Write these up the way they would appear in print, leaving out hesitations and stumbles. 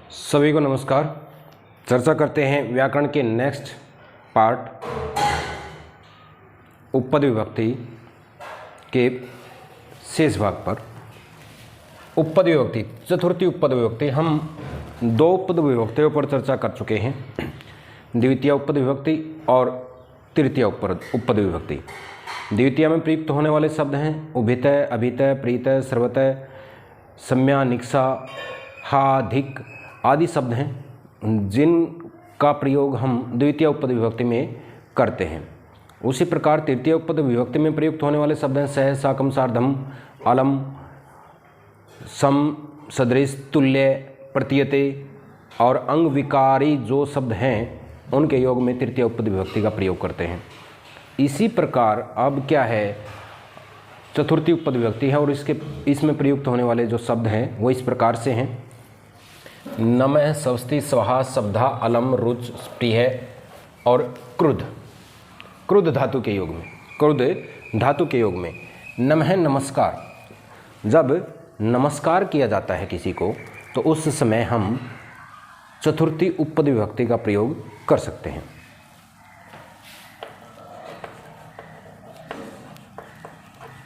सभी को नमस्कार। चर्चा करते हैं व्याकरण के नेक्स्ट पार्ट उपपद विभक्ति के शेष भाग पर। उपपद विभक्ति, चतुर्थी उपपद विभक्ति। हम दो उपपद विभक्तियों पर चर्चा कर चुके हैं, द्वितीय उपपद विभक्ति और तृतीय उपपद विभक्ति। द्वितीय में प्रयुक्त होने वाले शब्द हैं उभितय, अभितय, प्रीतय, सर्वतय, सम्या, निक्षा, हा, धिक आदि शब्द हैं जिनका प्रयोग हम द्वितीय उपपद विभक्ति में करते हैं। उसी प्रकार तृतीय उपपद विभक्ति में प्रयुक्त होने वाले शब्द हैं सह, साकम, सार्धम, अलम, सम, सदृश, तुल्य, प्रतीयते और अंग विकारी जो शब्द हैं उनके योग में तृतीय उपपद विभक्ति का प्रयोग करते हैं। इसी प्रकार अब क्या है, चतुर्थी उपपद विभक्ति है और इसमें प्रयुक्त होने वाले जो शब्द हैं वो इस प्रकार से हैं नमः, स्वस्ति, स्वाहा, शब्दा, अलम, रुच, प्रिय और क्रुद्ध। क्रुद्ध धातु के योग में, क्रुद्ध धातु के योग में नमः नमस्कार। जब नमस्कार किया जाता है किसी को तो उस समय हम चतुर्थी उपपद विभक्ति का प्रयोग कर सकते हैं।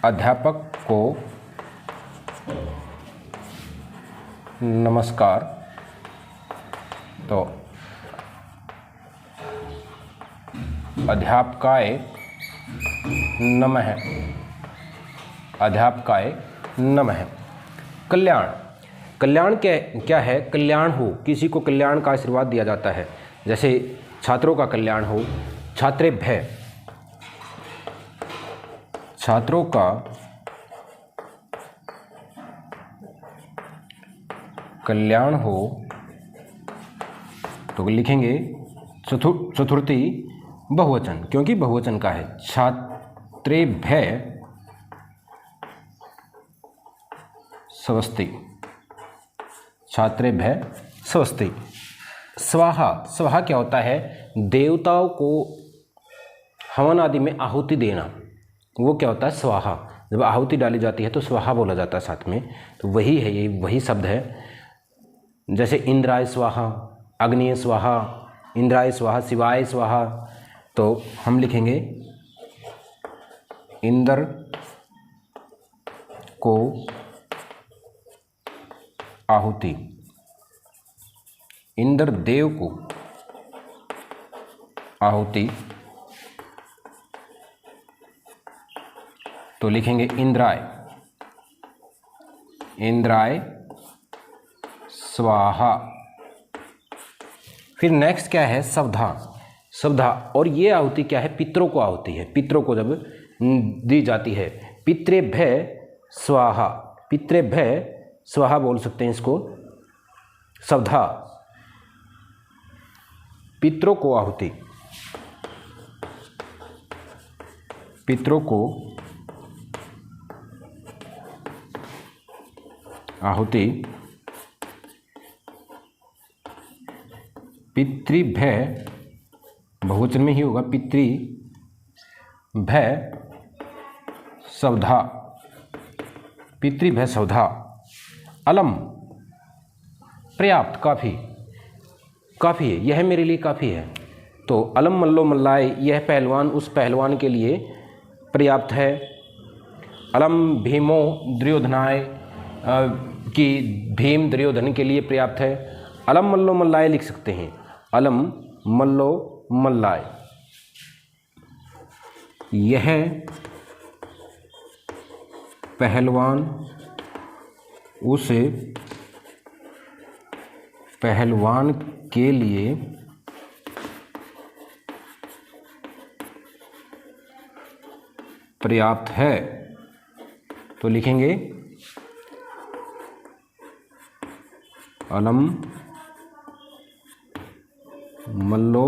अध्यापक को नमस्कार, तो अध्यापकाय नमः, अध्यापकाय नमः। कल्याण, कल्याण क्या है? कल्याण हो, किसी को कल्याण का आशीर्वाद दिया जाता है, जैसे छात्रों का कल्याण हो, छात्रेभ्य, छात्रों का कल्याण हो तो लिखेंगे चतुर्थी बहुवचन, क्योंकि बहुवचन का है। छात्रेभ्य स्वस्ति, छात्रेभ्य स्वस्ति। स्वाहा, स्वाहा क्या होता है? देवताओं को हवन आदि में आहुति देना, वो क्या होता है? स्वाहा। जब आहुति डाली जाती है तो स्वाहा बोला जाता है साथ में, तो वही है, ये वही शब्द है। जैसे इंद्राय स्वाहा, अग्निय स्वाहा, इंद्राय स्वाहा, शिवाय स्वाहा, तो हम लिखेंगे इंद्र को आहुति, इंद्र देव को आहुति, तो लिखेंगे इंद्राय, इंद्राय स्वाहा। फिर नेक्स्ट क्या है? शब्दा, शब्दा। और ये आहुति क्या है? पितरों को आहुति है, पितरों को जब दी जाती है। पितृभ्य स्वाहा, पितृभ्य स्वाहा बोल सकते हैं इसको। शब्दा, पितरों को आहुति, पितरों को आहुति। पितृभ्य बहुवचन में ही होगा, पितृभ्य शब्दा, पितृभ्य शब्दा। अलम, पर्याप्त, काफ़ी, काफ़ी है, यह मेरे लिए काफ़ी है। तो अलम मल्लो मल्लाय, यह पहलवान उस पहलवान के लिए पर्याप्त है। अलम भीमो दुर्योधनाय, कि भीम दुर्योधन के लिए पर्याप्त है। अलम मल्लो मल्लाय लिख सकते हैं, अलम मल्लो मल्लाय। यह पहलवान उस पहलवान के लिए पर्याप्त है, तो लिखेंगे अलम मल्लो,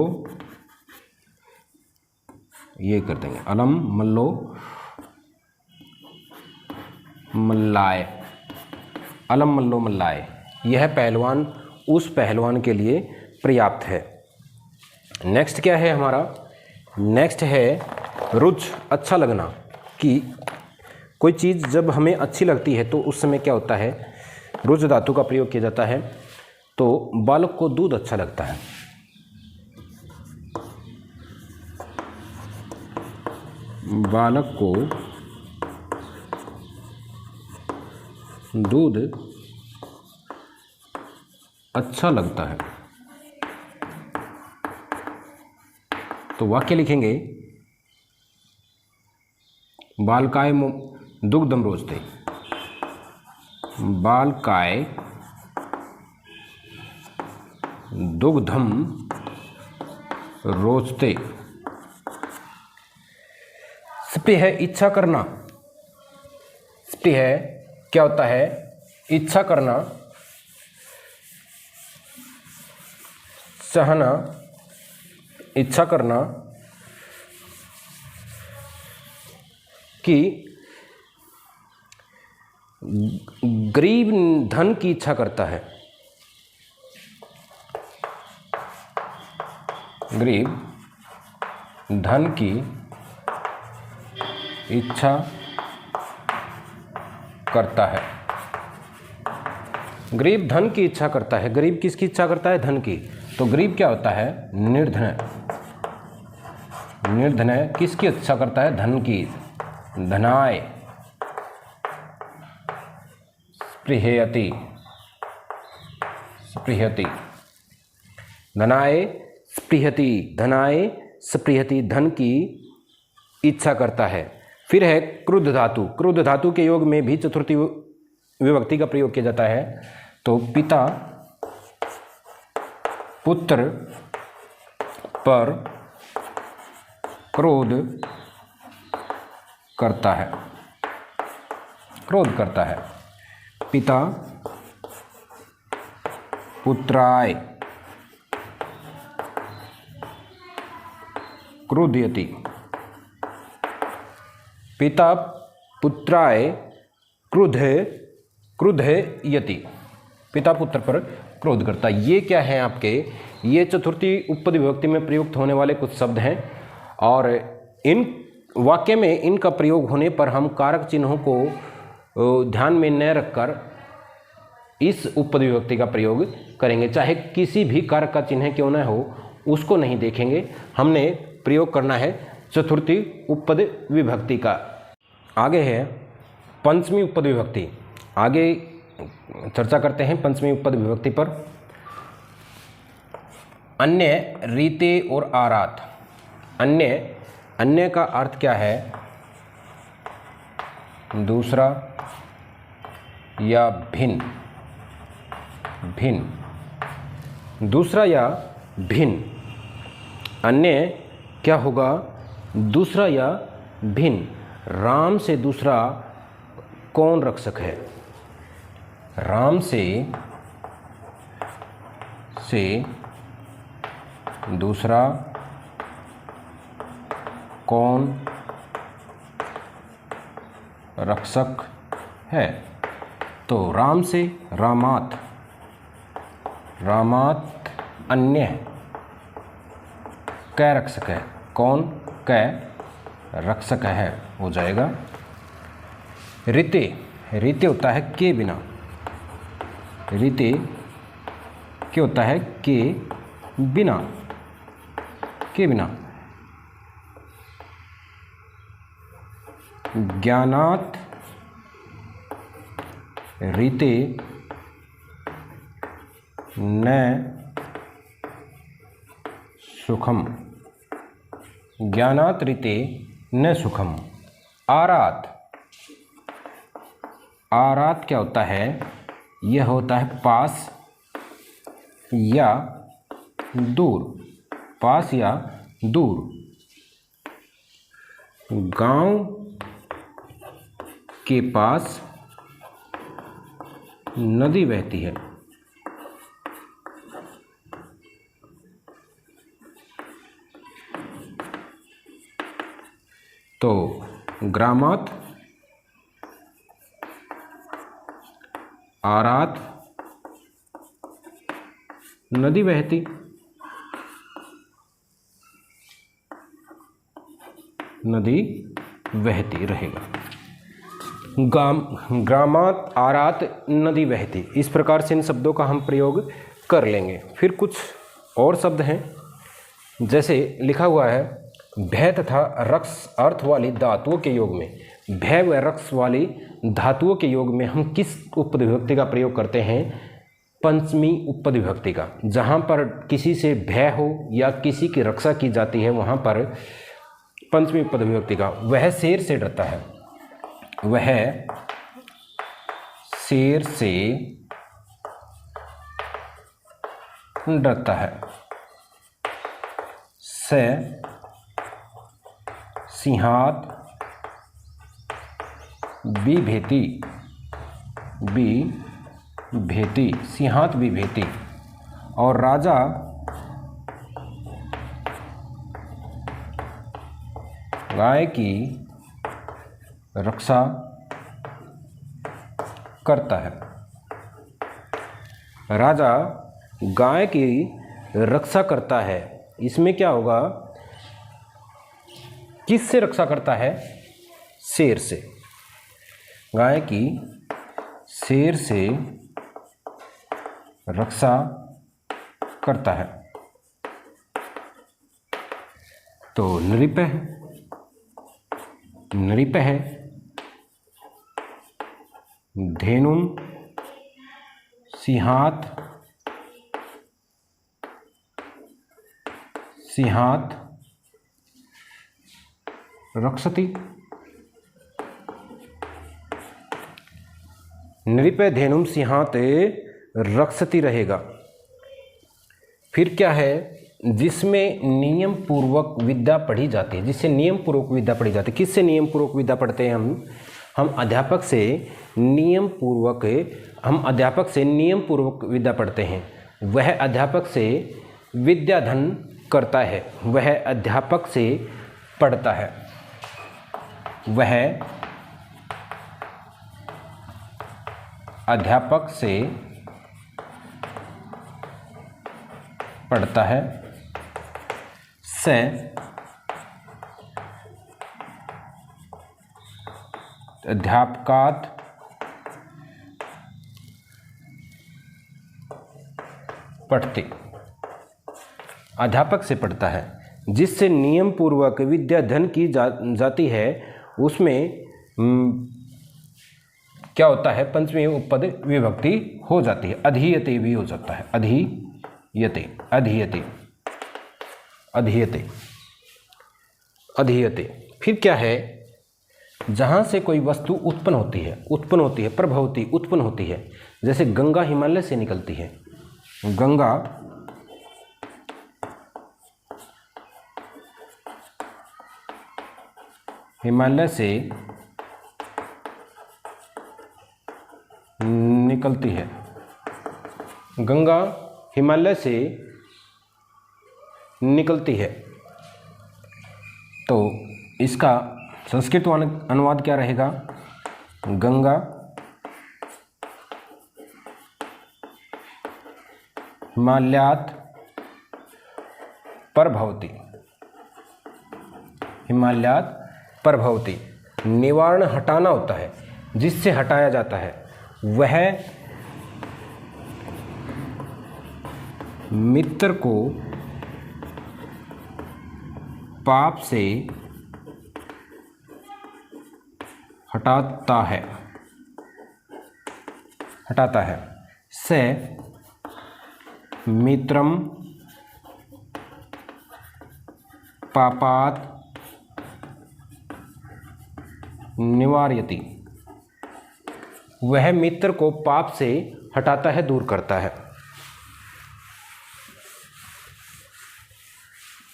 ये कर देंगे अलम मल्लो मल्लाय, अलम मल्लो मल्लाय। यह पहलवान उस पहलवान के लिए पर्याप्त है। नेक्स्ट क्या है हमारा? नेक्स्ट है रुच, अच्छा लगना। कि कोई चीज़ जब हमें अच्छी लगती है तो उस समय क्या होता है, रुच धातु का प्रयोग किया जाता है। तो बालक को दूध अच्छा लगता है। बालक को दूध अच्छा लगता है। तो वाक्य लिखेंगे बालकाय दुग्धम रोचते। बालकाय दुग्धम रोचते। स्पृह इच्छा करना। स्पृह क्या होता है? इच्छा करना, चाहना, इच्छा करना कि गरीब धन की इच्छा करता है। गरीब धन की इच्छा करता है। गरीब धन की इच्छा करता है। गरीब किसकी इच्छा करता है? धन की। तो गरीब क्या होता है? निर्धन। निर्धन किसकी इच्छा करता है? धन की। धनाय स्पृहयति। स्पृहयति। धनाय स्पृहति। धनाय स्पृहति, धन की इच्छा करता है। फिर है क्रुद्ध धातु। क्रुद्ध धातु के योग में भी चतुर्थी विभक्ति का प्रयोग किया जाता है। तो पिता पुत्र पर क्रोध करता है। क्रोध करता है। पिता पुत्राय क्रोधयति। पिता पुत्राय क्रुधयति। पिता पुत्र पर क्रोध करता। ये क्या है आपके? ये चतुर्थी उपपद विभक्ति में प्रयुक्त होने वाले कुछ शब्द हैं और इन वाक्य में इनका प्रयोग होने पर हम कारक चिन्हों को ध्यान में न रखकर इस उपपद विभक्ति का प्रयोग करेंगे। चाहे किसी भी कारक का चिन्ह क्यों न हो, उसको नहीं देखेंगे। हमने प्रयोग करना है चतुर्थी उपपद विभक्ति का। आगे है पंचमी उपपद विभक्ति। आगे चर्चा करते हैं पंचमी उपपद विभक्ति पर। अन्य, रीते और आरात। अन्य का अर्थ क्या है? दूसरा या भिन्न। भिन्न, दूसरा या भिन्न। अन्य क्या होगा? दूसरा या भिन्न। राम से दूसरा कौन रक्षक है? राम से दूसरा कौन रक्षक है? तो राम से रामात। रामात अन्य कै रक्षक है। कौन? कै रक्षक है हो जाएगा। रीते, रीते होता है के बिना। रीते क्या होता है? के बिना। के बिना। ज्ञानात रीते न सुखम। ज्ञानात रीते न सुखम। आरात, आरात क्या होता है? यह होता है पास या दूर। पास या दूर। गांव के पास नदी बहती है। तो ग्रामात आरात नदी बहती। नदी बहती रहेगा। ग्रामात आरात नदी बहती। इस प्रकार से इन शब्दों का हम प्रयोग कर लेंगे। फिर कुछ और शब्द हैं, जैसे लिखा हुआ है भय तथा रक्स अर्थ वाली धातुओं के योग में, भय व रक्स वाली धातुओं के योग में हम किस उपपद विभक्ति का प्रयोग करते हैं? पंचमी उपपद विभक्ति का। जहाँ पर किसी से भय हो या किसी की रक्षा की जाती है वहाँ पर पंचमी उपपद विभक्ति का। वह शेर से डरता है, वह शेर से डरता है। से सिंहात बिभेति, बिभेति, सिंहात बिभेति। और राजा गाय की रक्षा करता है। राजा गाय की रक्षा करता है, इसमें क्या होगा? किससे रक्षा करता है? शेर से। गाय की शेर से रक्षा करता है। तो नृपः, नृपः धेनुम सिंहात, सिंहात रक्षति। नृपः धेनुम सिंहात रक्षति रहेगा। फिर क्या है? जिसमें नियम पूर्वक विद्या पढ़ी जाती है, जिससे नियम पूर्वक विद्या पढ़ी जाती है। किससे नियम पूर्वक विद्या पढ़ते हैं हम अध्यापक से नियम पूर्वक, हम अध्यापक से नियम पूर्वक विद्या पढ़ते हैं। वह अध्यापक से विद्याधन करता है, वह अध्यापक से पढ़ता है, वह अध्यापक से पढ़ता है। से अध्यापकात् पढ़ते, अध्यापक से पढ़ता है। जिससे नियम पूर्वक विद्याधन की जाती है उसमें क्या होता है? पंचमी उपपद विभक्ति हो जाती है। अधीयते भी हो जाता है, अधीयते, अधीयते, अधीयते, अधीयते। फिर क्या है? जहाँ से कोई वस्तु उत्पन्न होती है, प्रभवती, उत्पन्न होती है। जैसे गंगा हिमालय से निकलती है, गंगा हिमालय से निकलती है, गंगा हिमालय से निकलती है। तो इसका संस्कृत अनुवाद क्या रहेगा? गंगा हिमालयात् प्रभवति, हिमालयात् प्रभवति। निवारण हटाना होता है, जिससे हटाया जाता है। वह मित्र को पाप से हटाता है, हटाता है। से मित्रम पापात् निवारयति, वह मित्र को पाप से हटाता है, दूर करता है।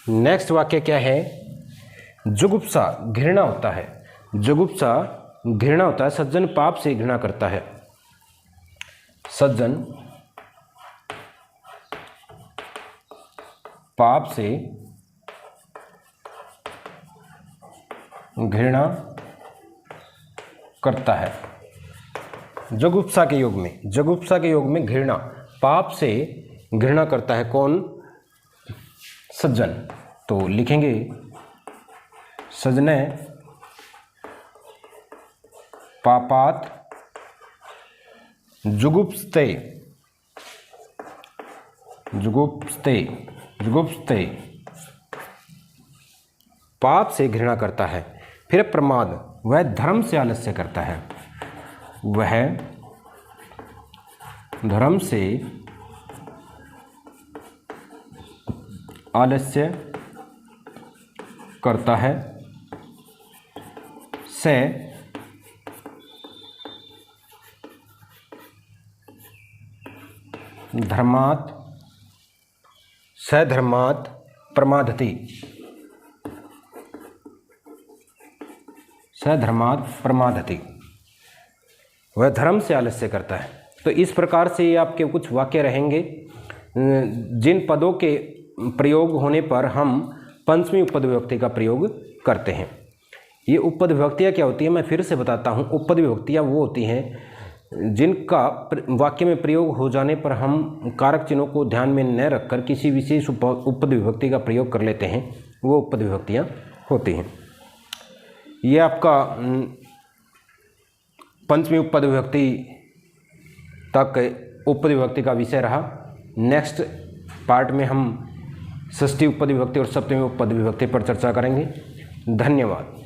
नेक्स्ट वाक्य क्या है? जुगुप्सा घृणा होता है, जुगुप्सा घृणा होता है। सज्जन पाप से घृणा करता है, सज्जन पाप से घृणा करता है। जुगुप्सा के योग में, जुगुप्सा के योग में घृणा, पाप से घृणा करता है। कौन? सज्जन। तो लिखेंगे सज्जने पापात् जुगुप्सते, जुगुप्सते, जुगुप्सते, पाप से घृणा करता है। फिर प्रमाद, वह धर्म से आलस्य करता है, वह धर्म से आलस्य करता है। से धर्मात्, सधर्मात् प्रमादति, सधर्मात् प्रमादति, वह धर्म से आलस्य करता है। तो इस प्रकार से ये आपके कुछ वाक्य रहेंगे जिन पदों के प्रयोग होने पर हम पंचमी उपपद विभक्ति का प्रयोग करते हैं। ये उपपद विभक्तियाँ क्या होती है, मैं फिर से बताता हूँ। उपपद विभक्तियाँ वो होती हैं जिनका वाक्य में प्रयोग हो जाने पर हम कारक चिन्हों को ध्यान में न रखकर किसी विशेष उपपद विभक्ति का प्रयोग कर लेते हैं, वो उपपद विभक्तियाँ होती हैं। ये आपका पंचमी उपपद विभक्ति तक उपपद विभक्ति का विषय रहा। नेक्स्ट पार्ट में हम षष्ठी उपपद विभक्ति और सप्तमी उपपद विभक्ति पर चर्चा करेंगे। धन्यवाद।